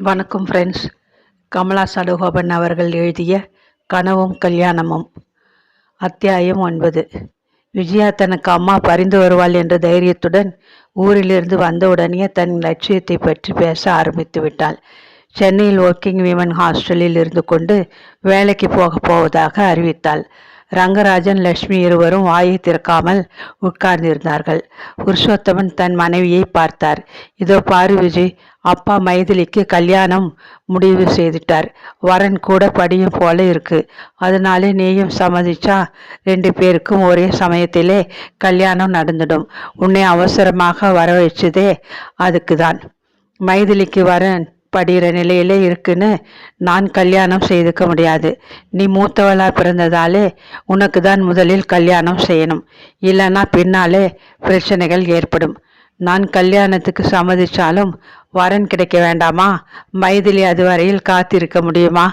வணக்கம் ஃப்ரெண்ட்ஸ். கமலா சடுகோபன் அவர்கள் எழுதிய கனவும் கல்யாணமும் அத்தியாயம் 9. விஜயா தனக்கு அம்மா பரிந்து வருவாள் என்ற தைரியத்துடன் ஊரிலிருந்து வந்தவுடனே தன் லட்சியத்தை பற்றி பேச ஆரம்பித்து விட்டாள். சென்னையில் ஒர்க்கிங் விமன் ஹாஸ்டலில் இருந்து கொண்டு வேலைக்கு போவதாக அறிவித்தாள். ரங்கராஜன் லட்சுமி இருவரும் வாயை திறக்காமல் உட்கார்ந்திருந்தார்கள். புருஷோத்தமன் தன் மனைவியை பார்த்தார். இதோ பாரு விஜய், அப்பா மைதிலிக்கு கல்யாணம் முடிவு செய்துட்டார். வரன் கூட படியும் போல இருக்கு. அதனால நீயும் சம்மதிச்சா 2 பேருக்கும் ஒரே சமயத்திலே கல்யாணம் நடந்துடும். உன்னை அவசரமாக வர வச்சதே அதுக்கு தான். மைதிலிக்கு வரன் படிகிற நிலையிலே இருக்குன்னு நான் கல்யாணம் செய்துக்க முடியாது. நீ மூத்தவளா பிறந்ததாலே உனக்கு தான் முதலில் கல்யாணம் செய்யணும். இல்லைன்னா பின்னாலே பிரச்சனைகள் ஏற்படும். நான் கல்யாணத்துக்கு சம்மதிச்சாலும் வரன் கிடைக்க வேண்டாமா? மைதிலி அதுவரையில் காத்திருக்க முடியுமா?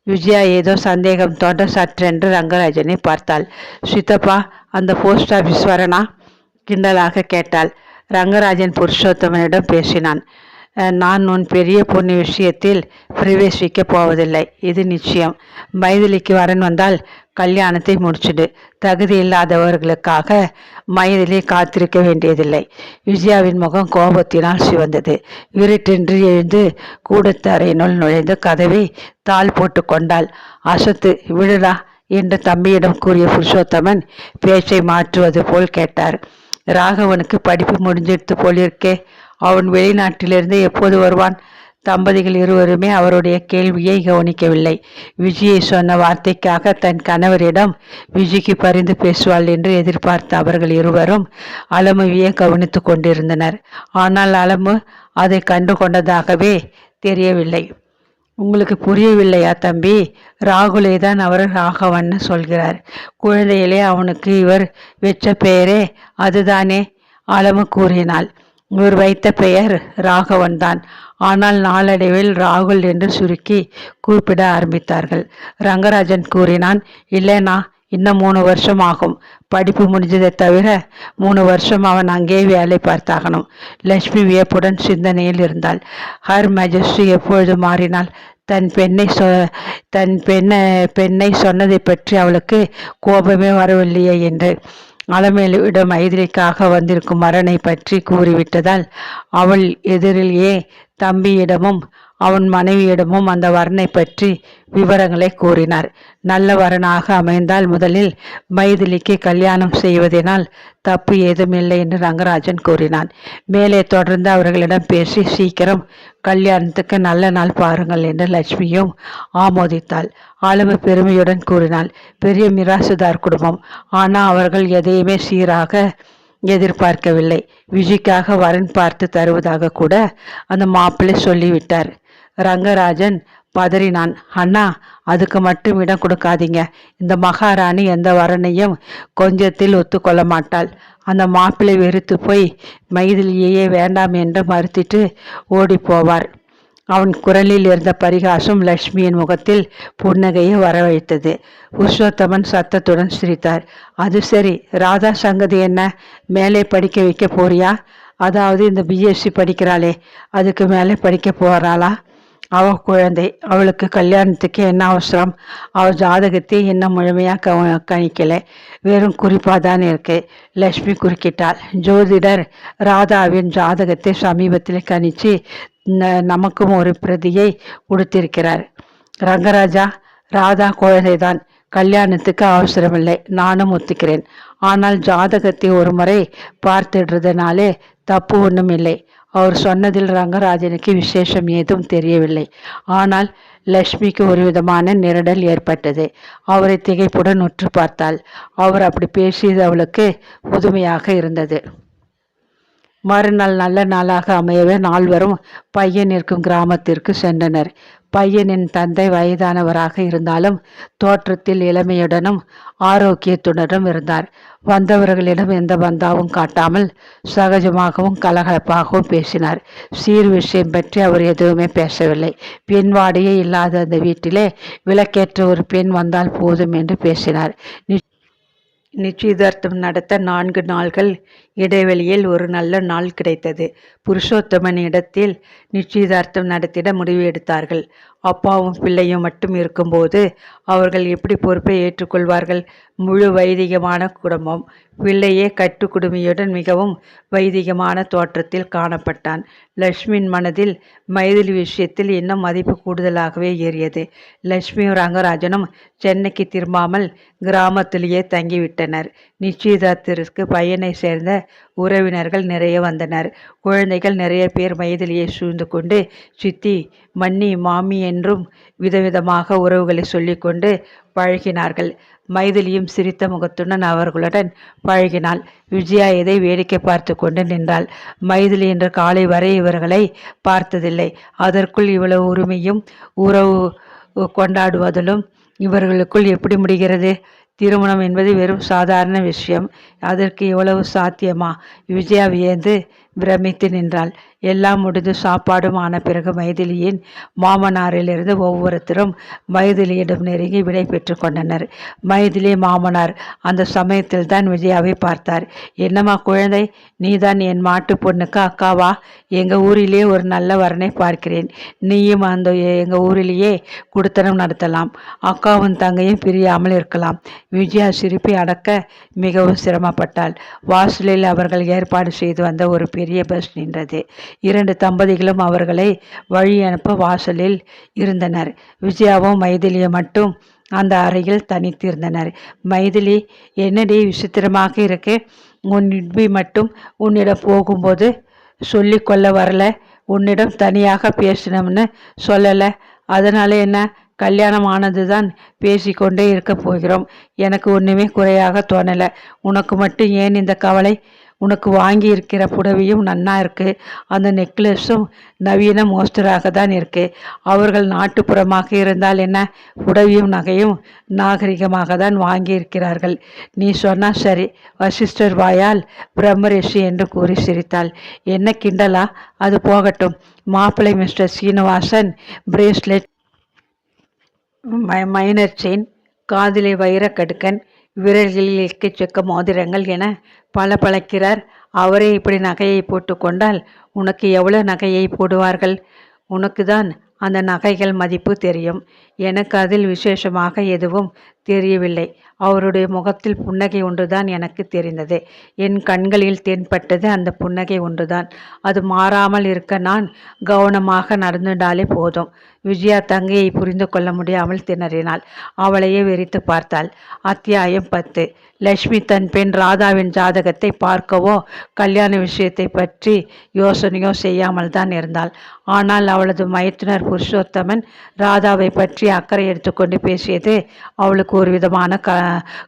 விஜயா ஏதோ சந்தேகம் தோன்ற சற்றென்று ரங்கராஜனை பார்த்தாள். சித்தப்பா, அந்த போஸ்ட் ஆஃபீஸ் வரனா? கிண்டலாக கேட்டாள். ரங்கராஜன் புருஷோத்தமனிடம் பேசினான். நான் உன் பெரிய பொண்ணு விஷயத்தில் பிரவேசிக்கப் போவதில்லை, இது நிச்சயம். மைதிலிக்கு வரன் வந்தால் கல்யாணத்தை முடிச்சிடு. தகுதி இல்லாதவர்களுக்காக மைதிலி காத்திருக்க வேண்டியதில்லை. விஜயாவின் முகம் கோபத்தினால் சிவந்தது. விருட்டென்று எழுந்து கூடத்தரையினுள் நுழைந்து கதவை தாள் போட்டு கொண்டாள். அசத்து விடுடா என்று தம்பியிடம் கூறிய புருஷோத்தமன் பேச்சை மாற்றுவது போல் கேட்டார். ராகவனுக்கு படிப்பு முடிஞ்சிடுத்து போலிருக்கே. அவன் வெளிநாட்டிலிருந்து எப்போது வருவான்? தம்பதிகள் இருவருமே அவருடைய கேள்வியை கவனிக்கவில்லை. விஜயை சொன்ன வார்த்தைக்காக தன் கணவரிடம் விஜய்க்கு பரிந்து பேசுவாள் என்று எதிர்பார்த்த அவர்கள் இருவரும் அலமுவையே கவனித்து கொண்டிருந்தனர். ஆனால் அலமு அதை கண்டு கொண்டதாகவே தெரியவில்லை. உங்களுக்கு புரியவில்லையா தம்பி? ராகுலே தான் அவர் ராகவன்னு சொல்கிறார். குழந்தையிலே அவனுக்கு இவர் வச்ச பெயரே அதுதானே? அலமு கூறினாள். இவர் வைத்த பெயர் ராகவன் தான். ஆனால் நாளடைவில் ராகுல் என்று சுருக்கி கூப்பிட ஆரம்பித்தார்கள். ரங்கராஜன் கூறினான். இல்லைனா இன்னும் 3 வருஷம் ஆகும். படிப்பு முடிஞ்சதை தவிர 3 வருஷம் அவன் அங்கே வேலை பார்த்தாகணும். லட்சுமி வியப்புடன் சிந்தனையில் இருந்தாள். ஹர் மேஜஸ்டி எப்பொழுது மாறினாள்? தன் பெண்ணை சொன்னதை பற்றி அவளுக்கு கோபமே வரவில்லையே என்று. அலமேலுவிடம் மைதிலிக்காக வந்திருக்கும் வரனை பற்றி கூறிவிட்டதால் அவள் எதிரிலேயே தம்பியிடமும் அவன் மனைவியிடமும் அந்த வரனை பற்றி விவரங்களை கூறினார். நல்ல வரனாக அமைந்தால் முதலில் மைதிலிக்கு கல்யாணம் செய்வதனால் தப்பு ஏதும் இல்லை என்று ரங்கராஜன் கூறினான். மேலே தொடர்ந்து அவர்களிடம் பேசி சீக்கிரம் கல்யாணத்துக்கு நல்ல நாள் பாருங்கள் என்று லட்சுமியும் ஆமோதித்தாள். ஆளுமை பெருமையுடன் கூறினாள். பெரிய மிராசுதார் குடும்பம். ஆனால் அவர்கள் எதையுமே சீராக எதிர்பார்க்கவில்லை. விஜய்க்காக வரன் பார்த்து தருவதாக கூட அந்த மாப்பிள்ளை சொல்லிவிட்டார். ரங்கராஜன் பதறினான். அண்ணா, அதுக்கு மட்டும் இடம் கொடுக்காதீங்க. இந்த மகாராணி எந்த வரனையும் கொஞ்சத்தில் ஒத்துக்கொள்ள மாட்டாள். அந்த மாப்பிள்ளை வெறுத்து போய் மைதிலியே வேண்டாம் என்று மறுத்திட்டு ஓடி போவார். அவன் குரலில் இருந்த பரிகாசம் லட்சுமியின் முகத்தில் புன்னகையை வரவழைத்தது. புருஷோத்தமன் சத்தத்துடன் சிரித்தார். அது சரி, ராதா சங்கதி என்ன? மேலே படிக்க வைக்க போறியா? அதாவது இந்த பிஎஸ்சி படிக்கிறாளே, அதுக்கு மேலே படிக்க போறாளா? அவள் குழந்தை, அவளுக்கு கல்யாணத்துக்கு என்ன அவசரம்? அவள் ஜாதகத்தை இன்னும் முழுமையாக கணிக்கலை, வெறும் குறிப்பாக தான் இருக்கு. லட்சுமி குறுக்கிட்டாள். ஜோதிடர் ராதாவின் ஜாதகத்தை சமீபத்தில் கணிச்சு நமக்கும் ஒரு பிரதியை கொடுத்திருக்கிறார். ரங்கராஜா, ராதா குழந்தைதான், கல்யாணத்துக்கு அவசரமில்லை, நானும் ஒத்துக்கிறேன். ஆனால் ஜாதகத்தை ஒரு முறை பார்த்துடுறதுனாலே தப்பு ஒன்றும் இல்லை. அவர் சொன்னதில் ரங்கராஜனுக்கு விசேஷம் ஏதும் தெரியவில்லை. ஆனால் லட்சுமிக்கு ஒரு விதமான நெருடல் ஏற்பட்டது. அவரை திகைப்புடன் உற்று பார்த்தாள். அவர் அப்படி பேசியது அவளுக்கு புதுமையாக இருந்தது. மறுநாள் நல்ல நாளாக அமையவே நால்வரும் பையன் இருக்கும் கிராமத்திற்கு சென்றனர். பையனின் தந்தை வயதானவராக இருந்தாலும் தோற்றத்தில் இளமையுடனும் ஆரோக்கியத்துடனும் இருந்தார். வந்தவர்களிடம் எந்த பந்தாவும் காட்டாமல் சகஜமாகவும் கலகலப்பாகவும் பேசினார். சீர் விஷயம் பற்றி அவர் எதுவுமே பேசவில்லை. பெண் வாடையே இல்லாத அந்த வீட்டிலே விளக்கேற்ற ஒரு பெண் வந்தால் போதும் என்று பேசினார். நிச்சயதார்த்தம் நடத்த 4 நாள்கள் இடைவெளியில் ஒரு நல்ல நாள் கிடைத்தது. புருஷோத்தமன் இடத்தில் நிச்சயதார்த்தம் நடத்திட முடிவு எடுத்தார்கள். அப்பாவும் பிள்ளையும் மட்டும் இருக்கும்போது அவர்கள் எப்படி பொறுப்பை ஏற்றுக்கொள்வார்கள்? முழு வைதிகமான குடும்பம். பிள்ளையே கட்டு குடுமியுடன் மிகவும் வைதிகமான தோற்றத்தில் காணப்பட்டான். லட்சுமியின் மனதில் மைதிலி விஷயத்தில் இன்னும் மதிப்பு கூடுதலாகவே ஏறியது. லட்சுமியும் ரங்கராஜனும் சென்னைக்கு திரும்பாமல் கிராமத்திலேயே தங்கிவிட்டனர். நிச்சயதார்த்தத்திற்கு பையனை சேர்ந்த உறவினர்கள் நிறைய வந்தனர். குழந்தைகள் நிறைய பேர் மைதிலியை சூழ்ந்து கொண்டு சித்தி, மன்னி, மாமி என்றும் விதவிதமாக உறவுகளை சொல்லிக்கொண்டு பழகினார்கள். மைதிலியும் சிரித்த முகத்துடன் அவர்களுடன் பழகினாள். விஜயா இதை வேடிக்கை பார்த்து கொண்டு நின்றாள். மைதிலி இன்று காலை வரை இவர்களை பார்த்ததில்லை. அதற்குள் இவ்வளவு உரிமையும் உறவு கொண்டாடுவதிலும் இவர்களுக்குள் எப்படி முடிகிறது? திருமணம் என்பது வெறும் சாதாரண விஷயம். அதற்கு இவ்வளவு சாத்தியமா? விஜயா வியந்து பிரமித்து நின்றாள். எல்லாம் முடிந்து சாப்பாடும் ஆன பிறகு மைதிலியின் மாமனாரிலிருந்து ஒவ்வொருத்தரும் மைதிலியிடம் நெருங்கி விடை பெற்று கொண்டனர். மைதிலி மாமனார் அந்த சமயத்தில் தான் விஜயாவை பார்த்தார். என்னம்மா குழந்தை, நீதான் என் மாட்டு பொண்ணுக்கு அக்காவா? எங்கள் ஊரிலே ஒரு நல்ல வரனை பார்க்கிறேன். நீயும் அந்த எங்கள் ஊரிலேயே குடுத்தனம் நடத்தலாம். அக்காவும் தங்கையும் பிரியாமல் இருக்கலாம். விஜயா சிரிப்பை அடக்க மிகவும் சிரமப்பட்டாள். வாசலில் அவர்கள் ஏற்பாடு செய்து வந்த ஒரு பெரிய பஸ் நின்றது. 2 தம்பதிகளும் அவர்களை வழி அனுப்ப வாசலில் இருந்தனர். விஜயாவும் மைதிலியும் மட்டும் அந்த அறையில் தனித்திருந்தனர். மைதிலி, என்னடி விசித்திரமாக இருக்கு? உன் இட்பி மட்டும் உன்னிடம் போகும்போது சொல்லி கொள்ள வரல, உன்னிடம் தனியாக பேசணும்னு சொல்லலை. அதனால என்ன? கல்யாணம் ஆனதுதான் பேசிக்கொண்டே இருக்க போகிறோம். எனக்கு ஒன்றுமே குறையாக தோணலை. உனக்கு மட்டும் ஏன் இந்த கவலை? உனக்கு வாங்கி இருக்கிற புடவையும் நன்னா இருக்கு. அந்த நெக்லஸும் நவீன மோஸ்டராக தான் இருக்கு. அவர்கள் நாட்டுப்புறமாக இருந்தால் என்ன, புடவையும் நகையும் நாகரிகமாக தான் வாங்கி இருக்கிறார்கள். நீ சொன்னா சரி. வசிஷ்டர் வாயால் பிரம்மரிஷி என்று கூறி சிரித்தாள். என்ன கிண்டலா? அது போகட்டும். மாப்பிள்ளை mister Srinivasan bracelet, minor chain, காதிலே வைரக்கடுக்கன், விரல்களில் எக்கச்சக்க மோதிரங்கள் என பளபளக்கிறார். அவரே இப்படி நகையை போட்டு கொண்டால் உனக்கு எவ்வளவு நகையை போடுவார்கள்? உனக்கு தான் அந்த நகைகள் மதிப்பு தெரியும். எனக்கு அதில் விசேஷமாக எதுவும் தெரியவில்லை. அவருடைய முகத்தில் புன்னகை ஒன்றுதான் எனக்கு தெரிந்தது. என் கண்களில் தென்பட்டது அந்த புன்னகை ஒன்றுதான். அது மாறாமல் இருக்க நான் கவனமாக நடந்துட்டாலே போதும். விஜயா தங்கையை புரிந்து கொள்ள முடியாமல் திணறினாள். அவளையே வெறித்து பார்த்தாள். அத்தியாயம் 10. லட்சுமி தன் பெண் ராதாவின் ஜாதகத்தை பார்க்கவோ கல்யாண விஷயத்தை பற்றி யோசனையோ செய்யாமல் தான் இருந்தாள். ஆனால் அவளது மைத்துனர் புருஷோத்தமன் ராதாவை பற்றி அக்கறை எடுத்துக்கொண்டு பேசியது அவளுக்கு ஒரு விதமான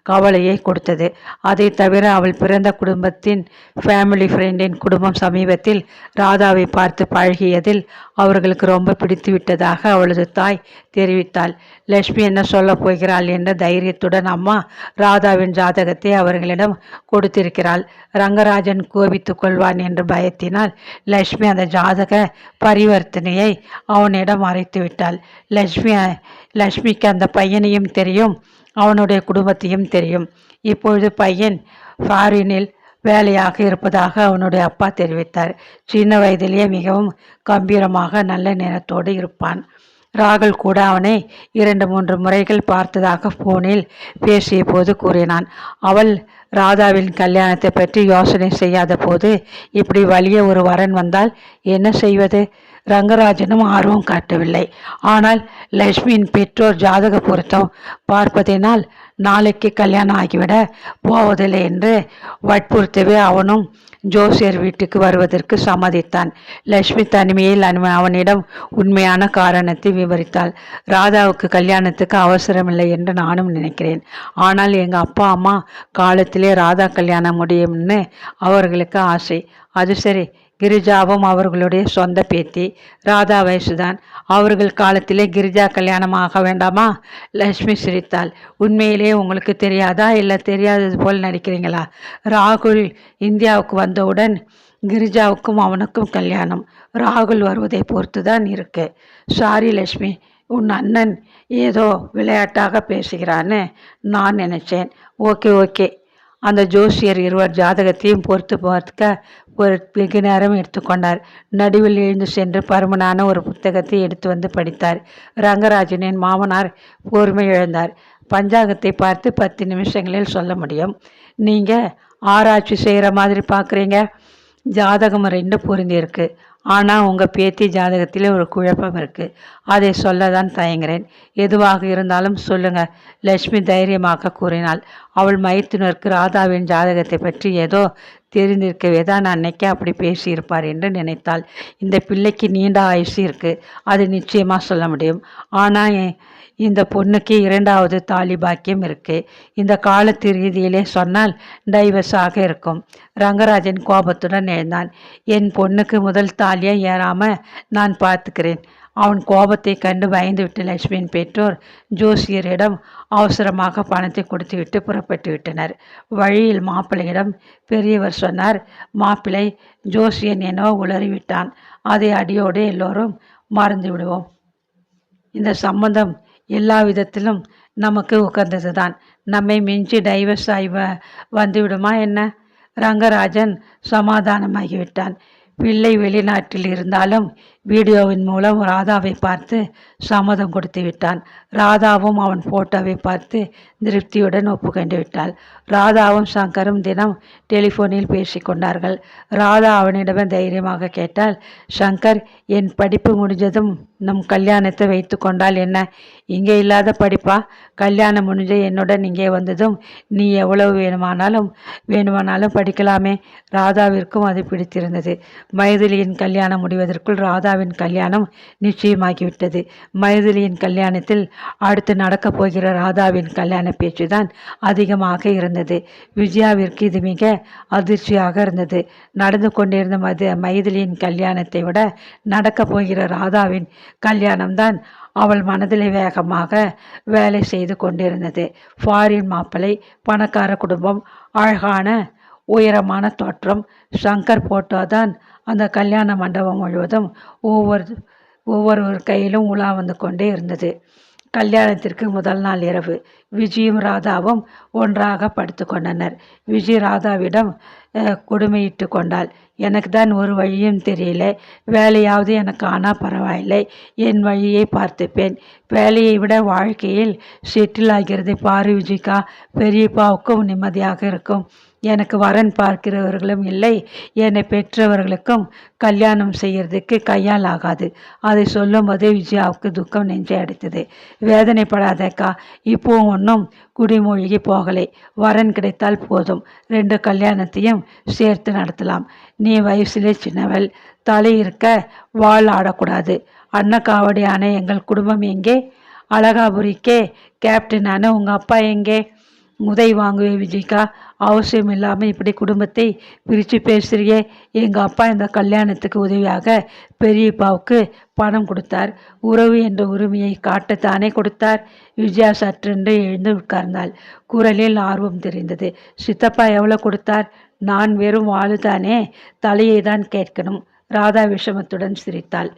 கவலையை கொடுத்தது. அதை தவிர அவள் பிறந்த குடும்பத்தின் ஃபேமிலி ஃப்ரெண்டின் குடும்பம் சமீபத்தில் ராதாவை பார்த்து பழகியதில் அவர்களுக்கு ரொம்ப பிடித்து விட்டதாக அவளது தாய் தெரிவித்தாள். லட்சுமி என்ன சொல்ல போகிறாள் என்ற தைரியத்துடன் அம்மா ராதாவின் ஜாதகத்தை அவர்களிடம் கொடுத்திருக்கிறாள். ரங்கராஜன் கோபித்துக் கொள்வான் என்ற பயத்தினால் லட்சுமி அந்த ஜாதக பரிவர்த்தனையை அவனிடம் மறைத்து விட்டாள். லட்சுமிக்கு அந்த பையனையும் தெரியும், அவனுடைய குடும்பத்தையும் தெரியும். இப்பொழுது பையன் ஃபாரினில் வேலையாக இருப்பதாக அவனுடைய அப்பா தெரிவித்தார். சின்ன வயதிலேயே மிகவும் கம்பீரமாக நல்ல நிறத்தோடு இருப்பான். ராகுல் கூட அவனை 2-3 முறைகள் பார்த்ததாக போனில் பேசிய போது கூறினான். அவள் ராதாவின் கல்யாணத்தை பற்றி யோசனை செய்யாத போது இப்படி வலிய ஒரு வரன் வந்தால் என்ன செய்வது? ரங்கராஜனும் ஆர்வம் காட்டவில்லை. ஆனால் லட்சுமியின் பெற்றோர் ஜாதக பொருத்தம் பார்ப்பதினால் நாளைக்கு கல்யாணம் ஆகிவிட போவதில்லை என்று வற்புறுத்தவே அவனும் ஜோசியர் வீட்டுக்கு வருவதற்கு சம்மதித்தான். லட்சுமி தனிமையில் அவனிடம் உண்மையான காரணத்தை விவரித்தாள். ராதாவுக்கு கல்யாணத்துக்கு அவசரமில்லை என்று நானும் நினைக்கிறேன். ஆனால் எங்கள் அப்பா அம்மா காலத்திலே ராதா கல்யாணம் முடியும்னு அவர்களுக்கு ஆசை. அது சரி, கிரிஜாவும் அவர்களுடைய சொந்த பேத்தி. ராதா வயசுதான். அவர்கள் காலத்திலே கிரிஜா கல்யாணம் ஆக வேண்டாமா? லட்சுமி சிரித்தாள். உண்மையிலே உங்களுக்கு தெரியாதா, இல்லை தெரியாதது போல் நடிக்கிறீங்களா? ராகுல் இந்தியாவுக்கு வந்தவுடன் கிரிஜாவுக்கும் அவனுக்கும் கல்யாணம். ராகுல் வருவதை பொறுத்து தான் இருக்கு. சாரி லட்சுமி, உன் அண்ணன் ஏதோ விளையாட்டாக பேசுகிறான்னு நான் நினைச்சேன். ஓகே, அந்த ஜோசியர் இருவர் ஜாதகத்தையும் பொறுத்து பார்க்க ஒரு வெகு நேரம் எடுத்துக்கொண்டார். நடுவில் எழுந்து சென்று பருமனான ஒரு புத்தகத்தை எடுத்து வந்து படித்தார். ரங்கராஜனின் மாமனார் பொறுமை இழந்தார். பஞ்சாங்கத்தை பார்த்து 10 நிமிஷங்களில் சொல்ல முடியும். நீங்கள் ஆராய்ச்சி செய்கிற மாதிரி பார்க்குறீங்க. ஜாதகம் 2 பொருந்தியிருக்கு. ஆனால் உங்கள் பேத்தி ஜாதகத்திலே ஒரு குழப்பம் இருக்குது. அதை சொல்ல தான் தயங்குறேன். எதுவாக இருந்தாலும் சொல்லுங்கள், லட்சுமி தைரியமாக கூறினாள். அவள் மைத்துனருக்கு ராதாவின் ஜாதகத்தை பற்றி ஏதோ தெரிந்திருக்கவே தான் அன்னைக்கு அப்படி பேசியிருப்பார் என்று நினைத்தாள். இந்த பிள்ளைக்கு நீண்ட ஆயுசு இருக்குது, அது நிச்சயமாக சொல்ல முடியும். ஆனால் இந்த பொண்ணுக்கு 2வது தாலி பாக்கியம் இருக்கு. இந்த காலத்து ரீதியிலே சொன்னால் டைவர்ஸ் ஆக இருக்கும். ரங்கராஜன் கோபத்துடன் எழுந்தான். என் பொண்ணுக்கு முதல் தாலியை ஏறாம நான் பார்த்துக்கிறேன். அவன் கோபத்தை கண்டு பயந்துவிட்டு லட்சுமியின் பெற்றோர் ஜோசியரிடம் அவசரமாக பணத்தை கொடுத்துவிட்டு புறப்பட்டு விட்டனர். வழியில் மாப்பிள்ளையிடம் பெரியவர் சொன்னார், மாப்பிள்ளை ஜோசியன் என்னோ உளறிவிட்டான். அதை அடியோடு எல்லோரும் மறந்து விடுவோம். இந்த சம்பந்தம் எல்லா விதத்திலும் நமக்கு உகந்தது தான். நம்மை மிஞ்சி டைவர்ஸ் ஆகி வந்துவிடுமா என்ன? ரங்கராஜன் சமாதானமாகிவிட்டான். பிள்ளை வெளிநாட்டில் இருந்தாலும் வீடியோவின் மூலம் ராதாவை பார்த்து சம்மதம் கொடுத்து விட்டான். ராதாவும் அவன் போட்டோவை பார்த்து திருப்தியுடன் ஒப்புக்கொண்டு விட்டாள். ராதாவும் சங்கரும் தினம் டெலிஃபோனில் பேசிக்கொண்டார்கள். ராதா அவனிடம் தைரியமாக கேட்டாள், சங்கர், என் படிப்பு முடிஞ்சதும் நம் கல்யாணத்தை வைத்து கொண்டால் என்ன? இங்கே இல்லாத படிப்பா? கல்யாணம் முடிஞ்ச என்னுடன் இங்கே வந்ததும் நீ எவ்வளவு வேணுமானாலும் படிக்கலாமே. ராதாவிற்கும் அது பிடித்திருந்தது. மைதிலியின் கல்யாணம் முடிவதற்குள் ராதாவின் கல்யாணம் நிச்சயமாகிவிட்டது. மைதிலியின் கல்யாணத்தில் அடுத்து நடக்கப் போகிற ராதாவின் கல்யாண பேச்சுதான் அதிகமாக இருந்தது. விஜயாவிற்கு இது மிக அதிர்ச்சியாக இருந்தது. நடந்து கொண்டிருந்த மைதிலியின் கல்யாணத்தை விட நடக்கப் போகிற ராதாவின் கல்யாணம்தான் அவள் மனதில் வேகமாக வேலை செய்து கொண்டிருந்தது. ஃபாரின் மாப்பிள்ளை, பணக்கார குடும்பம், அழகான உயரமான தோற்றம். சங்கர் போட்டோ தான் அந்த கல்யாண மண்டபம் முழுவதும் ஒவ்வொரு கையிலும் உலா வந்து கொண்டே இருந்தது. கல்யாணத்திற்கு முதல் நாள் இரவு விஜயும் ராதாவும் ஒன்றாக படுத்து கொண்டனர். விஜய் ராதாவிடம் கொடுமையிட்டு கொண்டாள். எனக்கு தான் ஒரு வழியும் தெரியல. வேலையாவது எனக்கு ஆனால் பரவாயில்லை, என் வழியை பார்த்துப்பேன். வேலையை விட வாழ்க்கையில் செட்டில் ஆகிறது பாரு விஜிகா. பெரியப்பாவுக்கும் நிம்மதியாக இருக்கும். எனக்கு வரன் பார்க்கிறவர்களும் இல்லை, என்னை பெற்றவர்களுக்கும் கல்யாணம் செய்யறதுக்கு கையால் ஆகாது. அதை சொல்லும் போதே விஜயாவுக்கு துக்கம் நெஞ்சை அடித்தது. வேதனைப்படாதக்கா, இப்போ ஒன்றும் குடிமொழிகி போகலை. வரன் கிடைத்தால் போதும், 2 கல்யாணத்தையும் சேர்த்து நடத்தலாம். நீ வயசுலே சின்னவள், தலை இருக்க வாள் ஆடக்கூடாது. அன்னக்காவடியான எங்கள் குடும்பம் எங்கே? அழகாபுரிக்கே கேப்டனான உங்கள் அப்பா எங்கே? உதை வாங்குவே விஜய்க்கா. அவசியம் இல்லாமல் இப்படி குடும்பத்தை பிரித்து பேசுறியே. எங்கள் அப்பா இந்த கல்யாணத்துக்கு உதவியாக பெரியப்பாவுக்கு பணம் கொடுத்தார். உறவு என்ற உரிமையை காட்டத்தானே கொடுத்தார். விஜயா சற்றென்று எழுந்து உட்கார்ந்தாள். குரலில் ஆர்வம் தெரிந்தது. சித்தப்பா எவ்வளோ கொடுத்தார்? நான் வெறும் வாழுதானே, தலையை தான் கேட்கணும். ராதா விஷமத்துடன் சிரித்தாள்.